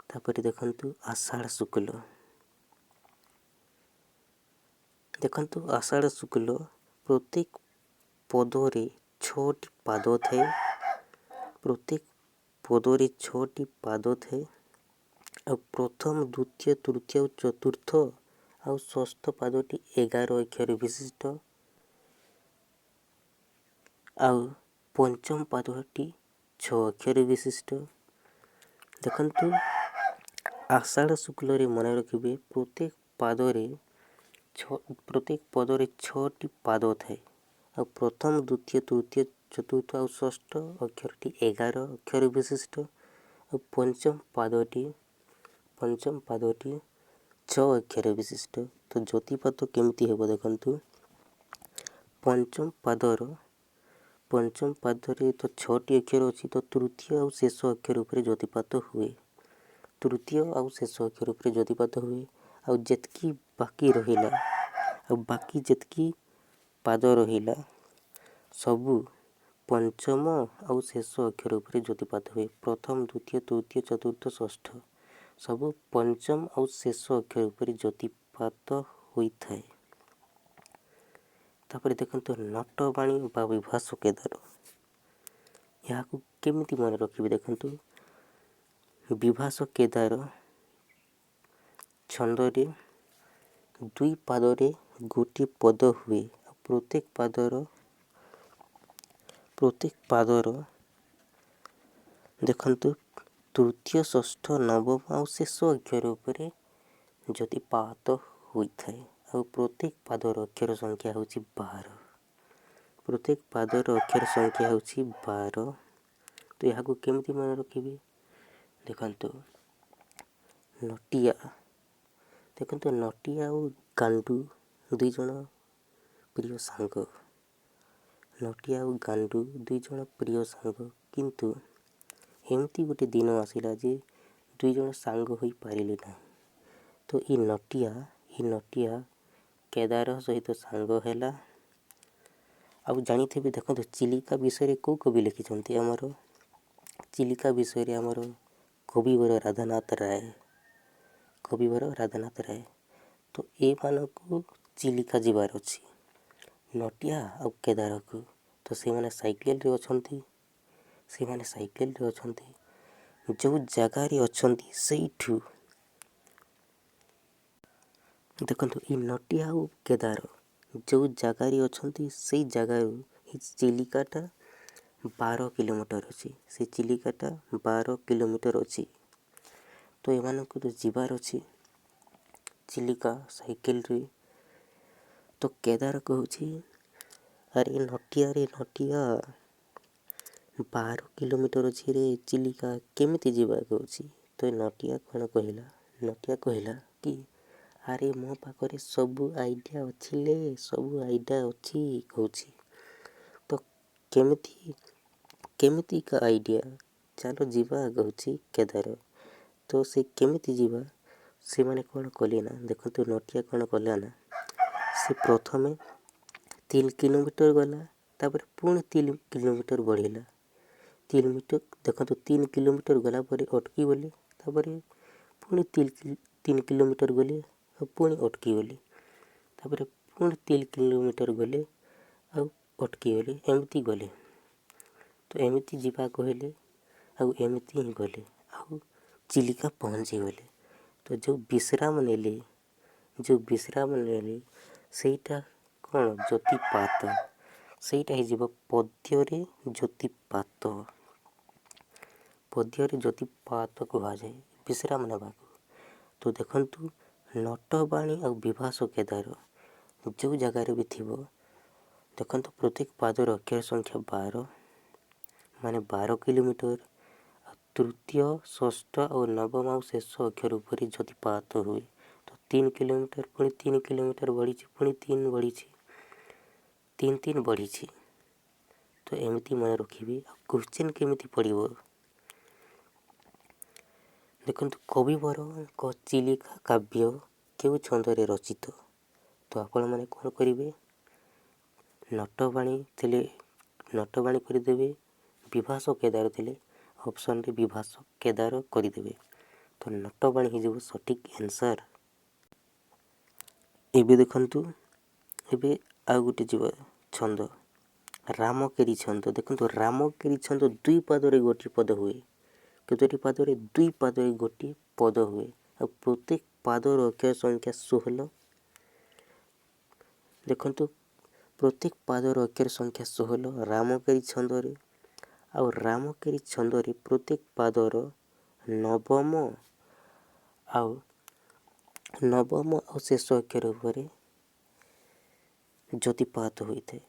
ତାପରେ ଦେଖନ୍ତୁ ଆଷାଢ଼ ଶୁକ୍ଲ। ଦେଖନ୍ତୁ ଆଷାଢ଼ ଶୁକ୍ଲ ପ୍ରତ୍ୟେକ ପଦରେ 6ଟି ପାଦ ଥାଏ। ପ୍ରତ୍ୟେକ ପଦରେ 6ଟି ପାଦ ଥାଏ ଆଉ ପ୍ରଥମ ଦ୍ୱିତୀୟ ତୃତୀୟ ଆଉ ଚତୁର୍ଥ ଆଉ ଷଷ୍ଠ ପାଦଟି 11 ଅକ୍ଷର ବିଶିଷ୍ଟ ଆଉ ପଞ୍ଚମ ପାଦଟି 6 ଅକ୍ଷର ବିଶିଷ୍ଟ। ଦେଖନ୍ତୁ ଆଷାଢ଼ ଶୁକ୍ଲରେ ମନେ ରଖିବେ ପ୍ରତ୍ୟେକ ପଦରେ 6ଟି ପାଦ ଥାଏ ଆଉ ପ୍ରଥମ ଦ୍ୱିତୀୟ ତୃତୀୟ ଚତୁର୍ଥ ଆଉ ଷଷ୍ଠ ଅକ୍ଷରଟି 11 ଅକ୍ଷର ବିଶିଷ୍ଟ ଆଉ ପଞ୍ଚମ ପାଦଟି 6 ଅକ୍ଷର ବିଶିଷ୍ଟ। ତ ଜ୍ୟୋତିପାତ କେମିତି ହେବ ଦେଖନ୍ତୁ ପଞ୍ଚମ ପାଦରେ ତ 6ଟି ଅକ୍ଷର ଅଛି ତ ତୃତୀୟ ଆଉ ଶେଷ ଅକ୍ଷର ଉପରେ ଜ୍ୟୋତିପାତ ହୁଏ। ତୃତୀୟ ଆଉ ଶେଷ ଅକ୍ଷର ଉପରେ ଜ୍ୟୋତିପାତ ହୁଏ ଆଉ ଯେତିକି ବାକି ଯେତିକି ପାଦ ରହିଲା ସବୁ ପଞ୍ଚମ ଆଉ ଶେଷ ଅକ୍ଷର ଉପରେ ଜ୍ୟୋତିପାତ ହୁଏ। ପ୍ରଥମ ଦ୍ୱିତୀୟ ତୃତୀୟ ଚତୁର୍ଥ ଷଷ୍ଠ ସବୁ ପଞ୍ଚମ ଆଉ ଶେଷ ଅକ୍ଷର ଉପରେ ଜ୍ୟୋତିପାତ ହୋଇଥାଏ। ତାପରେ ଦେଖନ୍ତୁ ନଟବାଣୀ ବା ବିଭାସ କେଦାର ଏହାକୁ କେମିତି ମନେ ରଖିବେ ଦେଖନ୍ତୁ ବିଭାସ କେଦାର ଛନ୍ଦରେ 2 ପାଦରେ ଗୋଟିଏ ପଦ ହୁଏ ଆଉ ପ୍ରତ୍ୟେକ ପାଦର ଦେଖନ୍ତୁ ତୃତୀୟ ଷଷ୍ଠ ନବମ ଆଉ ଶେଷ ଅକ୍ଷର ଉପରେ ଜ୍ୟୋତିପାତ ହୋଇଥାଏ ଆଉ ପ୍ରତ୍ୟେକ ପାଦର ଅକ୍ଷର ସଂଖ୍ୟା ହେଉଛି 12। ତ ଏହାକୁ କେମିତି ମନେ ରଖିବେ ଦେଖନ୍ତୁ ନଟିଆ ଆଉ ଗାଣ୍ଡୁ ଦୁଇ ଜଣ ପ୍ରିୟ ସାଙ୍ଗ କିନ୍ତୁ ଏମିତି ଗୋଟେ ଦିନ ଆସିଲା ଯେ ଦୁଇ ଜଣ ସାଙ୍ଗ ହୋଇପାରିଲେ ନାହିଁ ତ ଏ ନଟିଆ କେଦାର ସହିତ ସାଙ୍ଗ ହେଲା। ଆଉ ଜାଣିଥିବେ ଦେଖନ୍ତୁ ଚିଲିକା ବିଷୟରେ କେଉଁ କବି ଲେଖିଛନ୍ତି ଚିଲିକା ବିଷୟରେ ଆମର କବିବର ରାଧାନାଥ ରାୟ ତ ଏମାନଙ୍କୁ ଚିଲିକା ଯିବାର ଅଛି ନଟିଆ ଆଉ କେଦାରକୁ ତ ସେମାନେ ସାଇକେଲରେ ଅଛନ୍ତି ଯେଉଁ ଜାଗାରେ ଅଛନ୍ତି ସେଇଠୁ ଦେଖନ୍ତୁ ଏ ନଟିଆ ଆଉ କେଦାର ଯେଉଁ ଜାଗାରେ ଅଛନ୍ତି ସେଇ ଜାଗାରୁ ଏ ଚିଲିକାଟା 12 କିଲୋମିଟର ଅଛି। ସେ ଚିଲିକାଟା 12 କିଲୋମିଟର ଅଛି ତ ଏମାନଙ୍କୁ ତ ଯିବାର ଅଛି ଚିଲିକା ସାଇକେଲରେ ତ କେଦାର କହୁଛି ଆରେ ନଟିଆ 12 କିଲୋମିଟର ଅଛି ରେ ଚିଲିକା କେମିତି ଯିବା କହୁଛି ତ ନଟିଆ କହିଲା କି ଆରେ ମୋ ପାଖରେ ସବୁ ଆଇଡ଼ିଆ ଅଛି କହୁଛି ତ କେମିତିକା ଆଇଡ଼ିଆ ଚାଲ ଯିବା କହୁଛି କେଦାର ତ ସେ କେମିତି ଯିବା ସେମାନେ କ'ଣ କଲେ ନା ଦେଖନ୍ତୁ ନଟିଆ କ'ଣ କଲା ନା ସେ ପ୍ରଥମେ 3 କିଲୋମିଟର ଗଲା तापर पुणी 3 किलोमीटर बढ़िला 3 मीटर देखो 3 किलोमीटर गला पर अटकी गली तापर पुणी 3 किलोमीटर गली और पुणी अटकी गली तापर पुणी 3 किलोमीटर गले और अटकी गली एमती गले तो एमती जीवा कहले आउ एमती ही गले आउ चिलिका पहुँची गले तो जो विश्राम नेले सेटा कौन ज्योतिपात सेटा हो पद्ୟରେ ज्योतिपात पद्ୟରେ ज्योतिपात कहुए विश्राम नेबा तो देखंतु नटवाणी और विभास केदार जो जगार भी थी देखंतु प्रत्येक पादर अक्षर संख्या 12 माने 12 किलोमीटर तृतीय षष्ठ और नवम और शेष अक्षर उपर ज्योतिपात हुए तो 3 किलोमीटर पुणी 3 किलोमीटर बढ़ी पुणी 3 बढ़ी 3 बढ़ी तो एमती मन रखिए क्वेश्चन केमिति पड़ो देखो कविवर चिलिका काव्य क्यों छंदरे रचित तो आपण मैंने कौन करेंगे नटवाणी थे नटवाणी करदे विभास केदार थे ऑप्शन रे विभास केदार करदे तो नटवाणी हो सठिक आंसर एबे देखंतु एबे आ गोटे जीव छंद रामकेरी छंद देखो रामकेरी छंद 2 पादरे गोटे पद हुए कतोटी पादरे 2 पादरे गोटे पद हुए और प्रत्येक पादर अक्षर संख्या 16 देखंतु प्रत्येक पादर अक्षर संख्या 16 रामकेरी छंदरे और रामकेरी छंदरे प्रत्येक पादर नवम और शेष अक्षर उपर ज्योतिपात होता है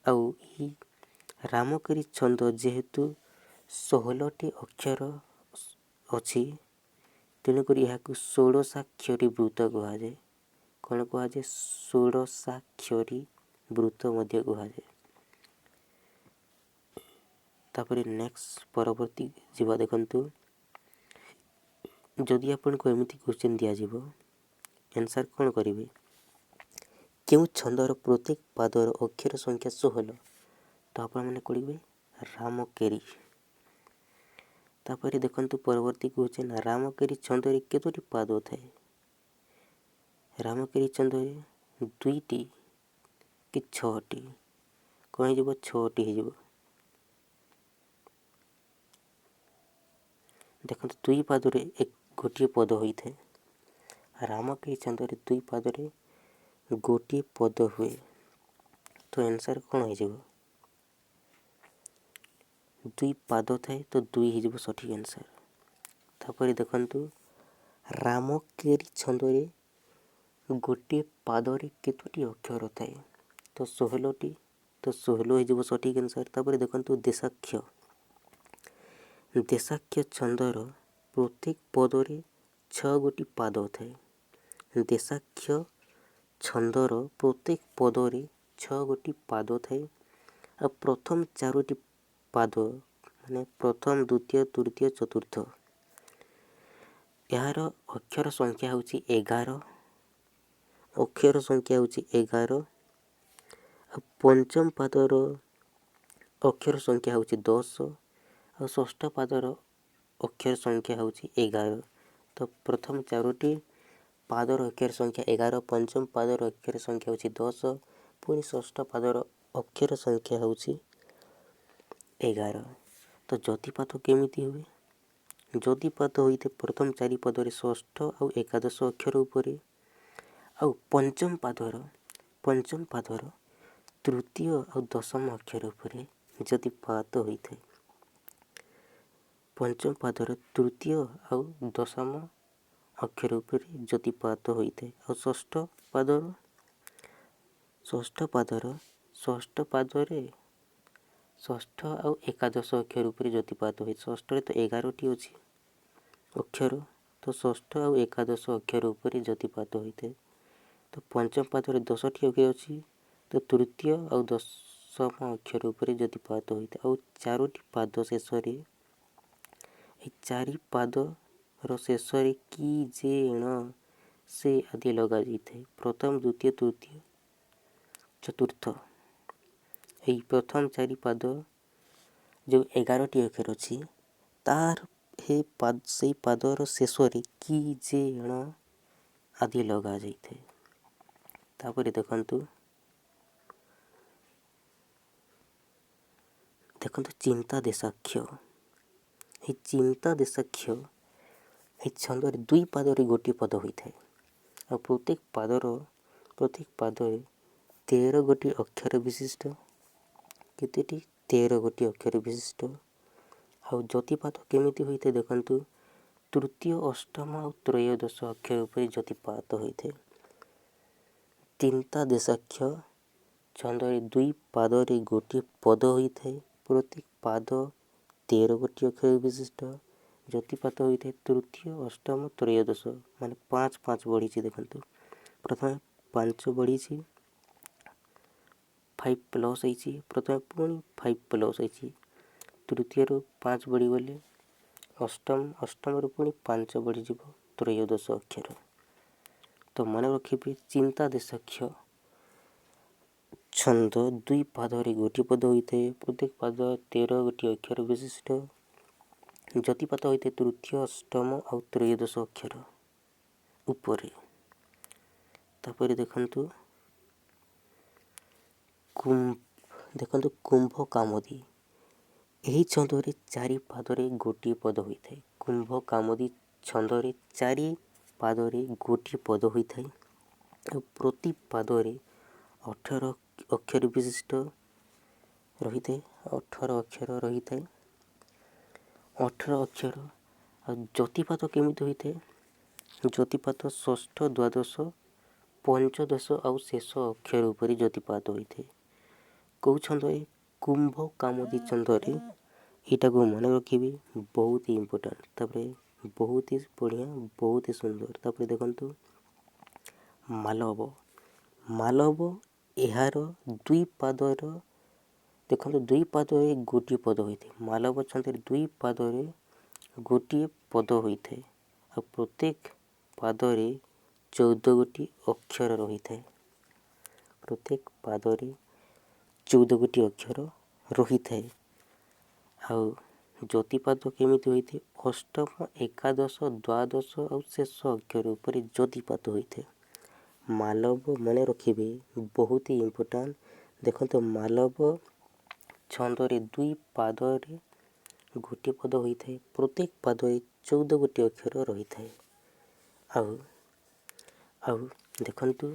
आउ रामकेरी छंद जेहेतु 16टी अक्षर अच्छी तेणुक यहाँ 16 वृत्त कहुए कौन कहुए 16 वृत्त कहुए तापर नेक्स्ट परवर्ती जीवा देखंतु जदि आपन को एमती क्वेश्चन दिया जीवो आंसर कौन करेंगे क्यों छंदर प्रत्येक पादर अक्षर संख्या 16 तो आप मैंने करेंगे रामकेरी तापर देखंतु परवर्ती क्वेश्चन रामकेरी छंदरे केतोटी पाद थाए रामकेरी छंदरे 2टी कि 6टी कौन हो 6टी हो देखो 2 पादरे एक गोटे पद होता है रामकेरी छंदरे 2 पादरे गोटे पद हुए तो आंसर कौन हो 2 पाद थाए तो 2 हो सठिक आंसर तापर देखंतु रामकेरी छंदरे गोटे पादरे केतोटी अक्षर थाए तो 16टी तो 16 हो सठिक आंसर तापर देखंतु देशाख्य छंदर प्रत्येक पदरे 6 गोटी पाद थाए देशाख्य छंदर प्रत्येक पदरे 6 गोटी पाद थाए और प्रथम 4टी पाद माने प्रथम द्वितीय तृतीय चतुर्थ यार अक्षर संख्या हूँ 11 अक्षर संख्या हूँ 11 पंचम पादर अक्षर संख्या हूँ 10 और षष्ठ पादर अक्षर संख्या हूँ 11 तो प्रथम 4टी पादर अक्षर संख्या 11 पंचम पादर अक्षर संख्या हूँ 10 पुणी षष्ठ पादर अक्षर संख्या हूँ 11 तो ज्योतिपात केमिति हुए ज्योतिपात होते प्रथम 4 पदरे षष्ठ और एकादश अक्षर उपरे आउ पंचम पादर तृतीय और दशम अक्षर उपरे ज्योतिपात होता है पंचम पादर तृतीय और दशम अक्षर उपरे ज्योतिपात होता है और षष्ठ पादरे षष्ठ और एकादश अक्षर उपरे ज्योतिपात हुए षष्ठ तो 11टी अच्छी अक्षर तो षष्ठ और एकादश अक्षर उपरे ज्योतिपात होता है तो पंचम पादरे 10टी अक्षर अच्छी तो तृतीय और दशम अक्षर उपरे ज्योतिपात होता है और 4टी पाद शेष 4 पादर शेष कि जेण से आदि लग जाए प्रथम द्वितीय तृतीय चतुर्थ এই প্রথম চারি পাଦ ଯେଉଁ 11ଟି ଅକ୍ଷର ଅଛି ତାର ସେଇ ପାଦର ଶେଷରେ କି ଯେ ଣ ଆଦି ଲଗାଯାଇଥାଏ। ତାପରେ ଦେଖନ୍ତୁ ଚିନ୍ତା ଦେଶାକ୍ଷ। এই ଚିନ୍ତା ଦେଶାକ୍ଷ এই ଛନ୍ଦରେ ଦୁଇ ପାଦରେ ଗୋଟିଏ ପଦ ହୋଇଥାଏ। ଆଉ ପ୍ରତ୍ୟେକ ପାଦରେ 13 ଗୋଟି ଅକ୍ଷର ବିଶିଷ୍ଟ। କେତେଟି? 13 ଗୋଟି ଅକ୍ଷର ବିଶିଷ୍ଟ। ଆଉ ଯତିପାତ କେମିତି ହୋଇଥାଏ ଦେଖନ୍ତୁ, ତୃତୀୟ, ଅଷ୍ଟମ ଆଉ ତ୍ରୟୋଦଶ ଅକ୍ଷର ଉପରେ ଯତିପାତ ହୋଇଥାଏ। ଚିନ୍ତା ଦେଶାକ୍ଷ ଛନ୍ଦରେ ଦୁଇ ପାଦରେ ଗୋଟିଏ ପଦ ହୋଇଥାଏ। ପ୍ରତ୍ୟେକ ପାଦ 13 ଗୋଟି ଅକ୍ଷର ବିଶିଷ୍ଟ। ଯତିପାତ ହୋଇଥାଏ ତୃତୀୟ, ଅଷ୍ଟମ, ତ୍ରୟୋଦଶ, ମାନେ 5 ବଢ଼ିଛି ଦେଖନ୍ତୁ। ପ୍ରଥମେ 5 ବଢ଼ିଛି, 5 ପ୍ଲସ୍ ହେଇଛି, ପ୍ରଥମେ ପୁଣି 5 ପ୍ଲସ୍ ହେଇଛି, ତୃତୀୟରୁ 5 ବଢ଼ିଗଲେ ଅଷ୍ଟମରୁ ପୁଣି 5 ବଢ଼ିଯିବ ତ୍ରୟୋଦଶ ଅକ୍ଷର। ତ ମନେ ରଖିବେ ଚିନ୍ତା ଦେଶାକ୍ଷ ଛନ୍ଦ ଦୁଇ ପାଦରେ ଗୋଟିଏ ପଦ ହୋଇଥାଏ। ପ୍ରତ୍ୟେକ ପାଦ 13 ଗୋଟି ଅକ୍ଷର ବିଶିଷ୍ଟ। ଯତିପାତ ହୋଇଥାଏ ତୃତୀୟ, ଅଷ୍ଟମ ଆଉ ତ୍ରୟୋଦଶ ଅକ୍ଷର ଉପରେ। ତାପରେ ଦେଖନ୍ତୁ କୁମ୍ଭ କାମୋଦି। ଏହି ଛନ୍ଦରେ ଚାରି ପାଦରେ ଗୋଟିଏ ପଦ ହୋଇଥାଏ। କୁମ୍ଭ କାମୋଦି ଛନ୍ଦରେ ଚାରି ପାଦରେ ଗୋଟିଏ ପଦ ହୋଇଥାଏ। ଆଉ ପ୍ରତି ପାଦରେ 18 ଅକ୍ଷର ବିଶିଷ୍ଟ ରହିଥାଏ। 18 ଅକ୍ଷର ରହିଥାଏ। 18 ଅକ୍ଷର। ଆଉ ଯତିପାତ କେମିତି ହୋଇଥାଏ? ଯତିପାତ ଷଷ୍ଠ, ଦ୍ୱାଦଶ, ପଞ୍ଚଦଶ ଆଉ ଶେଷ ଅକ୍ଷର ଉପରେ ଯତିପାତ ହୋଇଥାଏ। କେଉଁ ଛନ୍ଦରେ? କୁମ୍ଭ କାମୋଦି ଛନ୍ଦରେ। ଏଇଟାକୁ ମନେ ରଖିବେ, ବହୁତ ହି ଇମ୍ପୋର୍ଟାଣ୍ଟ। ତାପରେ ବହୁତ ହି ବଢ଼ିଆ, ବହୁତ ହି ସୁନ୍ଦର। ତାପରେ ଦେଖନ୍ତୁ ମାଲବ ଏହାର ଦୁଇ ପାଦରେ ଗୋଟିଏ ପଦ ହୋଇଥାଏ। ମାଲବ ଛନ୍ଦରେ ଦୁଇ ପାଦରେ ଗୋଟିଏ ପଦ ହୋଇଥାଏ। ଆଉ ପ୍ରତ୍ୟେକ ପାଦରେ 14 ଗୋଟି ଅକ୍ଷର ରହିଥାଏ। ପ୍ରତ୍ୟେକ ପାଦରେ 14 ଗୋଟି ଅକ୍ଷର ରହିଥାଏ। ଆଉ ଯତିପାତ କେମିତି ହୋଇଥାଏ? ଅଷ୍ଟମ, ଏକାଦଶ, ଦ୍ୱାଦଶ ଆଉ ଶେଷ ଅକ୍ଷର ଉପରେ ଯତିପାତ ହୋଇଥାଏ। ମାଲବ ମନେ ରଖିବେ, ବହୁତ ହି ଇମ୍ପୋର୍ଟାଣ୍ଟ। ଦେଖନ୍ତୁ ମାଲବ ଛନ୍ଦରେ ଦୁଇ ପାଦରେ ଗୋଟିଏ ପଦ ହୋଇଥାଏ। ପ୍ରତ୍ୟେକ ପାଦରେ 14 ଗୋଟି ଅକ୍ଷର ରହିଥାଏ। ଆଉ ଦେଖନ୍ତୁ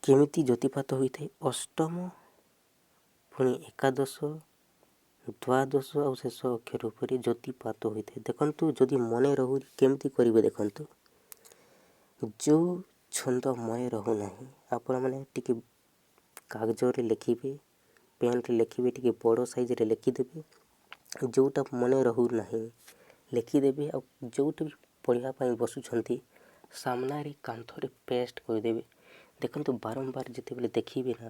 କେମିତି ଯତିପାତ ହୋଇଥାଏ? ଅଷ୍ଟମ, ପୁଣି ଏକାଦଶ, ଦ୍ୱାଦଶ ଆଉ ଶେଷ ଅକ୍ଷର ଉପରେ ଯତିପାତ ହୋଇଥାଏ। ଦେଖନ୍ତୁ ଯଦି ମନେ ରହୁନି କେମିତି କରିବେ ଦେଖନ୍ତୁ। ଯେଉଁ ଛନ୍ଦ ମନେ ରହୁନାହିଁ ଆପଣମାନେ ଟିକେ କାଗଜରେ ଲେଖିବେ, ପେନ୍ରେ ଲେଖିବେ, ଟିକେ ବଡ଼ ସାଇଜ୍ରେ ଲେଖିଦେବେ। ଯେଉଁଟା ମନେ ରହୁନାହିଁ ଲେଖିଦେବେ। ଆଉ ଯେଉଁଟା ବି ପଢ଼ିବା ପାଇଁ ବସୁଛନ୍ତି ସାମ୍ନାରେ କାନ୍ଥରେ ପେଷ୍ଟ କରିଦେବେ। ଦେଖନ୍ତୁ ବାରମ୍ବାର ଯେତେବେଳେ ଦେଖିବେ ନା,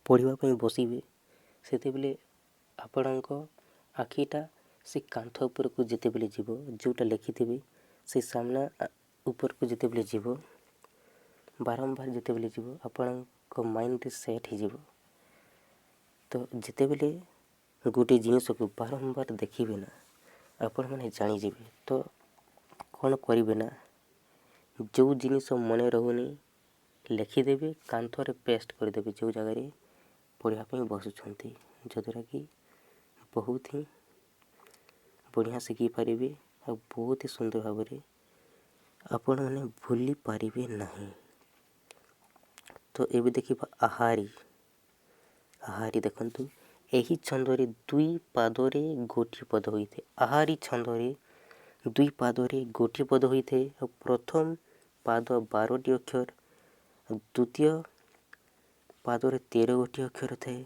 ପଢ଼ିବା ପାଇଁ ବସିବେ, ସେତେବେଳେ ଆପଣଙ୍କ ଆଖିଟା ସେ କାନ୍ଥ ଉପରକୁ ଯେତେବେଳେ ଯିବ, ଯେଉଁଟା ଲେଖିଥିବେ ସେ ସାମ୍ନା ଉପରକୁ ଯେତେବେଳେ ଯିବ, ବାରମ୍ବାର ଯେତେବେଳେ ଯିବ, ଆପଣଙ୍କ ମାଇଣ୍ଡରେ ସେଟ୍ ହେଇଯିବ। ତ ଯେତେବେଳେ ଗୋଟେ ଜିନିଷକୁ ବାରମ୍ବାର ଦେଖିବେ ନା, ଆପଣମାନେ ଜାଣିଯିବେ। ତ କ'ଣ କରିବେ ନା, ଯେଉଁ ଜିନିଷ ମନେ ରହୁନି ଲେଖିଦେବେ, କାନ୍ଥରେ ପେଷ୍ଟ କରିଦେବେ ଯେଉଁ ଜାଗାରେ ପଢ଼ିବା ପାଇଁ ବସୁଛନ୍ତି। ଯଦ୍ୱାରା କି ବହୁତ ହିଁ ବଢ଼ିଆ ଶିଖିପାରିବେ। ଆଉ ବହୁତ ହି ସୁନ୍ଦର ଭାବରେ ଆପଣମାନେ ଭୁଲି ପାରିବେ ନାହିଁ। ତ ଏବେ ଦେଖିବା ଆହାରି ଦେଖନ୍ତୁ, ଏହି ଛନ୍ଦରେ ଦୁଇ ପାଦରେ ଗୋଟିଏ ପଦ ହୋଇଥାଏ। ଆହାରି ଛନ୍ଦରେ ଦୁଇ ପାଦରେ ଗୋଟିଏ ପଦ ହୋଇଥାଏ। ଆଉ ପ୍ରଥମ ପାଦ 12ଟି ଅକ୍ଷର, ଦ୍ୱିତୀୟ ପାଦରେ 13 ଗୋଟି ଅକ୍ଷର ଥାଏ।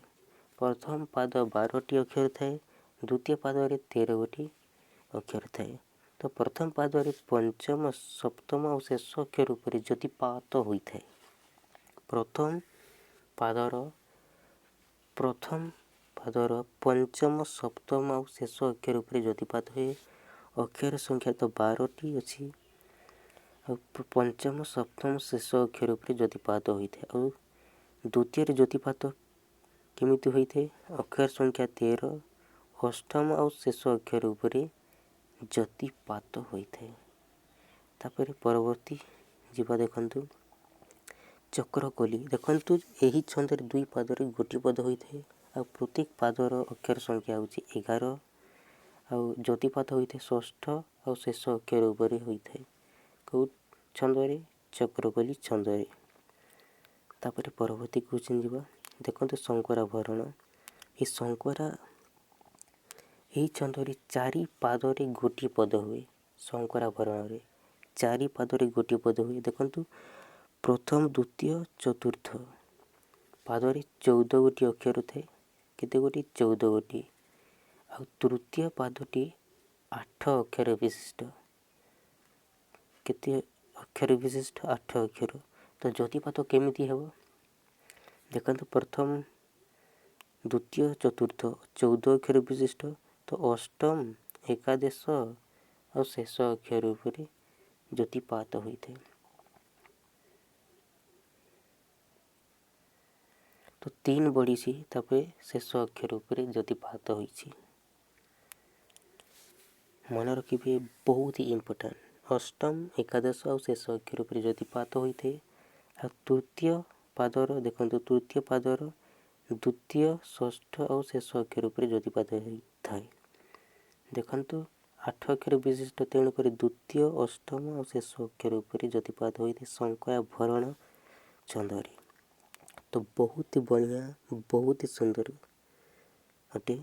ପ୍ରଥମ ପାଦ 12ଟି ଅକ୍ଷର ଥାଏ, ଦ୍ୱିତୀୟ ପାଦରେ 13 ଗୋଟି ଅକ୍ଷର ଥାଏ। ତ ପ୍ରଥମ ପାଦରେ ପଞ୍ଚମ, ସପ୍ତମ ଆଉ ଶେଷ ଅକ୍ଷର ଉପରେ ଯତିପାତ ହୋଇଥାଏ। ପ୍ରଥମ ପାଦର ପଞ୍ଚମ, ସପ୍ତମ ଆଉ ଶେଷ ଅକ୍ଷର ଉପରେ ଯତିପାତ ହୁଏ। ଅକ୍ଷର ସଂଖ୍ୟା ତ 12ଟି ଅଛି। ଆଉ ପଞ୍ଚମ, ସପ୍ତମ, ଶେଷ ଅକ୍ଷର ଉପରେ ଯତିପାତ ହୋଇଥାଏ। ଆଉ ଦ୍ୱିତୀୟରେ ଯତିପାତ କେମିତି ହୋଇଥାଏ? ଅକ୍ଷର ସଂଖ୍ୟା 13 ଅଷ୍ଟମ ଆଉ ଶେଷ ଅକ୍ଷର ଉପରେ ଯତିପାତ ହୋଇଥାଏ। ତାପରେ ପରବର୍ତ୍ତୀ ଯିବା ଦେଖନ୍ତୁ ଚକ୍ରକଲି। ଦେଖନ୍ତୁ ଏହି ଛନ୍ଦରେ ଦୁଇ ପାଦରେ ଗୋଟିଏ ପଦ ହୋଇଥାଏ ଆଉ ପ୍ରତ୍ୟେକ ପାଦର ଅକ୍ଷର ସଂଖ୍ୟା ହେଉଛି 11 ଆଉ ଯତିପାତ ହୋଇଥାଏ ଷଷ୍ଠ ଆଉ ଶେଷ ଅକ୍ଷର ଉପରେ ହୋଇଥାଏ। କେଉଁ ଛନ୍ଦରେ? ଚକ୍ରକଲି ଛନ୍ଦରେ। ତାପରେ ପରବର୍ତ୍ତୀ କ୍ୱେଶ୍ଚନ୍ ଯିବା ଦେଖନ୍ତୁ ଶଙ୍କରାଭରଣ। ଏହି ଛନ୍ଦରେ ଚାରି ପାଦରେ ଗୋଟିଏ ପଦ ହୁଏ। ଶଙ୍କରାଭରଣରେ ଚାରି ପାଦରେ ଗୋଟିଏ ପଦ ହୁଏ। ଦେଖନ୍ତୁ ପ୍ରଥମ ଦ୍ୱିତୀୟ ଚତୁର୍ଥ ପାଦରେ 14 ଗୋଟି ଅକ୍ଷର ଥାଏ। କେତେ ଗୋଟି? 14 ଗୋଟି। ଆଉ ତୃତୀୟ ପାଦଟି 8 ଅକ୍ଷର ବିଶିଷ୍ଟ। କେତେ ଅକ୍ଷର ବିଶିଷ୍ଟ? 8 ଅକ୍ଷର। ତ ଯତିପାତ କେମିତି ହେବ? ଦେଖନ୍ତୁ ପ୍ରଥମ ଦ୍ୱିତୀୟ ଚତୁର୍ଥ 14 ଅକ୍ଷର ବିଶିଷ୍ଟ। ତ ଅଷ୍ଟମ ଏକାଦଶ ଆଉ ଶେଷ ଅକ୍ଷର ଉପରେ ଯତିପାତ ହୋଇଥାଏ। ତ 3 ବଢ଼ିଛି ତାପରେ ଶେଷ ଅକ୍ଷର ଉପରେ ଯତିପାତ ହୋଇଛି। ମନେ ରଖିବେ ବହୁତ ହି ଇମ୍ପୋର୍ଟାଣ୍ଟ। ଅଷ୍ଟମ ଏକାଦଶ ଆଉ ଶେଷ ଅକ୍ଷର ଉପରେ ଯତିପାତ ହୋଇଥାଏ। ଆଉ ତୃତୀୟ ପାଦର ଦେଖନ୍ତୁ ତୃତୀୟ ପାଦର ଦ୍ୱିତୀୟ ଷଷ୍ଠ ଆଉ ଶେଷ ଅକ୍ଷର ଉପରେ ଯତିପାତ ହୋଇଥାଏ। ଦେଖନ୍ତୁ 8 ଅକ୍ଷର ବିଶିଷ୍ଟ ତେଣୁକରି ଦ୍ୱିତୀୟ ଅଷ୍ଟମ ଆଉ ଶେଷ ଅକ୍ଷର ଉପରେ ଯତିପାତ ହୋଇଥାଏ ଶଙ୍କରାଭରଣ ଛନ୍ଦରେ। ତ ବହୁତ ବଢ଼ିଆ ବହୁତ ସୁନ୍ଦର ଅଟେ।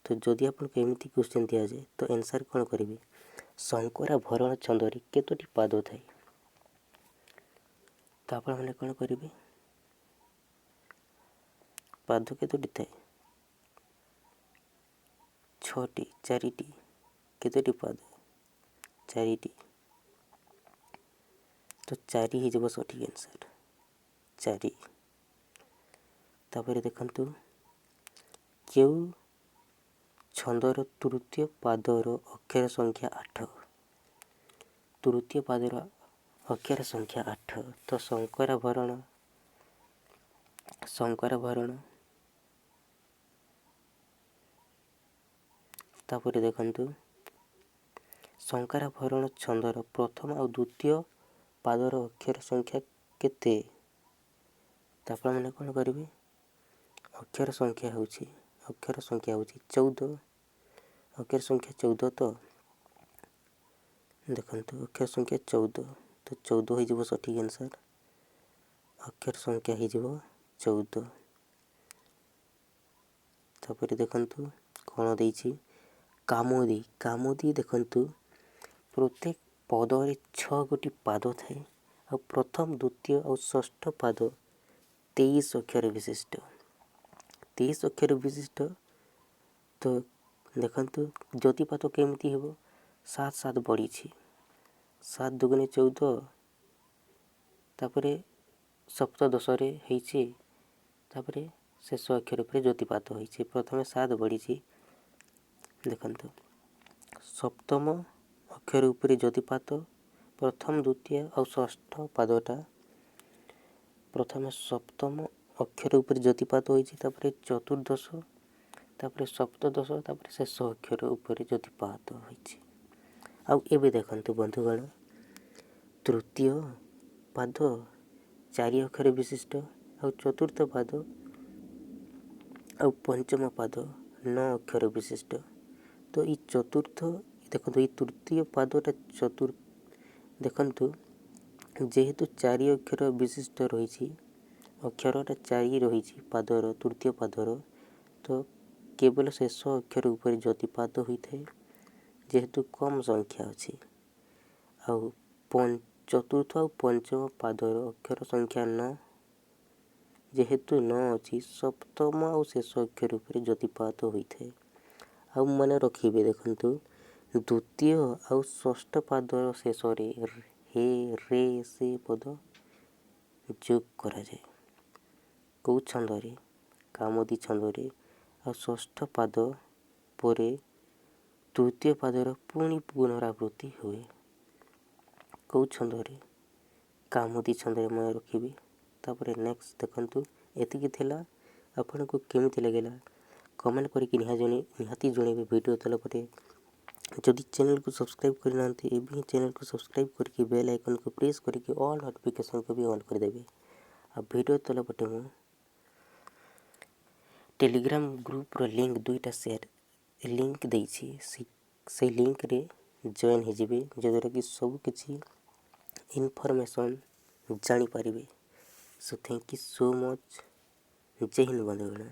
ତ ଯଦି ଆପଣଙ୍କୁ ଏମିତି କ୍ୱେଶ୍ଚନ୍ ଦିଆଯାଏ ତ ଆନ୍ସର୍ କ'ଣ କରିବେ? ଶଙ୍କରାଭରଣ ଛନ୍ଦରେ କେତୋଟି ପାଦ ଥାଏ? ତ ଆପଣମାନେ କ'ଣ କରିବେ? ପାଦ କେତୋଟି ଥାଏ? 6ଟି। 4ଟି। କେତୋଟି ପାଦ? 4ଟି। ତ 4 ହେଇଯିବ ସଠିକ୍ ଆନ୍ସର୍। 4। ତାପରେ ଦେଖନ୍ତୁ କେଉଁ ଛନ୍ଦର ତୃତୀୟ ପାଦର ଅକ୍ଷର ସଂଖ୍ୟା 8? ତୃତୀୟ ପାଦର ଅକ୍ଷର ସଂଖ୍ୟା 8। ତ ଶଙ୍କରାଭରଣ। ତାପରେ ଦେଖନ୍ତୁ ଶଙ୍କରାଭରଣ ଛନ୍ଦର ପ୍ରଥମ ଆଉ ଦ୍ୱିତୀୟ ପାଦର ଅକ୍ଷର ସଂଖ୍ୟା କେତେ? ତ ଆପଣମାନେ କ'ଣ କରିବେ? ଅକ୍ଷର ସଂଖ୍ୟା ହେଉଛି 14। ଅକ୍ଷର ସଂଖ୍ୟା 14। ତ ଦେଖନ୍ତୁ ଅକ୍ଷର ସଂଖ୍ୟା 14। ତ 14 ହେଇଯିବ ସଠିକ୍ ଆନ୍ସର୍। ଅକ୍ଷର ସଂଖ୍ୟା ହେଇଯିବ 14। ତାପରେ ଦେଖନ୍ତୁ କ'ଣ ଦେଇଛି? କାମୋଦି ଦେଖନ୍ତୁ ପ୍ରତ୍ୟେକ ପଦରେ 6 ଗୋଟି ପାଦ ଥାଏ ଆଉ ପ୍ରଥମ ଦ୍ୱିତୀୟ ଆଉ ଷଷ୍ଠ ପାଦ 23 ଅକ୍ଷର ବିଶିଷ୍ଟ। 23 ଅକ୍ଷର ବିଶିଷ୍ଟ। ତ ଦେଖନ୍ତୁ ଯତିପାତ କେମିତି ହେବ? 7 ବଢ଼ିଛି। 7 ଦୁଗୁଣେ 14। ତାପରେ ସପ୍ତଦଶରେ ହେଇଛି। ତାପରେ ଶେଷ ଅକ୍ଷର ଉପରେ ଯତିପାତ ହୋଇଛି। ପ୍ରଥମେ 7 ବଢ଼ିଛି। ଦେଖନ୍ତୁ ସପ୍ତମ ଅକ୍ଷର ଉପରେ ଯତିପାତ ପ୍ରଥମ ଦ୍ୱିତୀୟ ଆଉ ଷଷ୍ଠ ପାଦଟା ପ୍ରଥମେ ସପ୍ତମ ଅକ୍ଷର ଉପରେ ଯତିପାତ ହୋଇଛି। ତାପରେ ଚତୁର୍ଦ୍ଦଶ ତାପରେ ସପ୍ତଦଶ ତାପରେ ଶେଷ ଅକ୍ଷର ଉପରେ ଯତିପାତ ହୋଇଛି। ଆଉ ଏବେ ଦେଖନ୍ତୁ ବନ୍ଧୁଗଣ ତୃତୀୟ ପାଦ 4 ଅକ୍ଷର ବିଶିଷ୍ଟ ଆଉ ଚତୁର୍ଥ ପାଦ ଆଉ ପଞ୍ଚମ ପାଦ 9 ଅକ୍ଷର ବିଶିଷ୍ଟ। ତ ଏଇ ଚତୁର୍ଥ ଦେଖନ୍ତୁ ଏଇ ତୃତୀୟ ପାଦଟା ଦେଖନ୍ତୁ ଯେହେତୁ 4 ଅକ୍ଷର ବିଶିଷ୍ଟ ରହିଛି ଅକ୍ଷରଟା 4 ରହିଛି ପାଦର ତୃତୀୟ ପାଦର ତ କେବଳ ଶେଷ ଅକ୍ଷର ଉପରେ ଯତିପାତ ହୋଇଥାଏ ଯେହେତୁ କମ୍ ସଂଖ୍ୟା ଅଛି। ଆଉ ଚତୁର୍ଥ ଆଉ ପଞ୍ଚମ ପାଦର ଅକ୍ଷର ସଂଖ୍ୟା 9 ଯେହେତୁ 9 ଅଛି ସପ୍ତମ ଆଉ ଶେଷ ଅକ୍ଷର ଉପରେ ଯତିପାତ ହୋଇଥାଏ। ଆଉ ମନେ ରଖିବେ ଦେଖନ୍ତୁ ଦ୍ୱିତୀୟ ଆଉ ଷଷ୍ଠ ପାଦର ଶେଷରେ ରେ ସେ ପଦ ଯୋଗ କରାଯାଏ। କେଉଁ ଛନ୍ଦରେ? କାମୋଦି ଛନ୍ଦରେ। ଆଉ ଷଷ୍ଠ ପାଦ ପରେ ତୃତୀୟ ପାଦର ପୁଣି ପୁନରାବୃତ୍ତି ହୁଏ। କେଉଁ ଛନ୍ଦରେ? କାମୋଦି ଛନ୍ଦରେ ମନେ ରଖିବେ। ତାପରେ ନେକ୍ସଟ ଦେଖନ୍ତୁ ଏତିକି ଥିଲା ଆପଣଙ୍କୁ କେମିତି ଲାଗିଲା କମେଣ୍ଟ କରିକି ନିହାତି ଜଣେଇବେ ଭିଡ଼ିଓ ଦେଲା ପରେ। ଯଦି ଚ୍ୟାନେଲକୁ ସବସ୍କ୍ରାଇବ୍ କରିନାହାନ୍ତି ଏବେ ହିଁ ଚ୍ୟାନେଲକୁ ସବସ୍କ୍ରାଇବ୍ କରିକି ବେଲ୍ ଆଇକନ୍କୁ ପ୍ରେସ୍ କରିକି ଅଲ୍ ନୋଟିଫିକେସନ୍କୁ ବି ଅନ୍ କରିଦେବେ। ଆଉ ଭିଡ଼ିଓ ତଳ ପଟେ ମୁଁ ଟେଲିଗ୍ରାମ ଗ୍ରୁପ୍ର ଲିଙ୍କ୍ 2ଟା ଲିଙ୍କ୍ ଦେଇଛି। ସେଇ ଲିଙ୍କ୍ରେ ଜଏନ୍ ହେଇଯିବେ, ଯଦ୍ୱାରା କି ସବୁକିଛି ଇନଫର୍ମେସନ୍ ଜାଣିପାରିବେ। So thank you so much. ଜୟ ହିନ୍ଦ ବନ୍ଧୁଗଣ।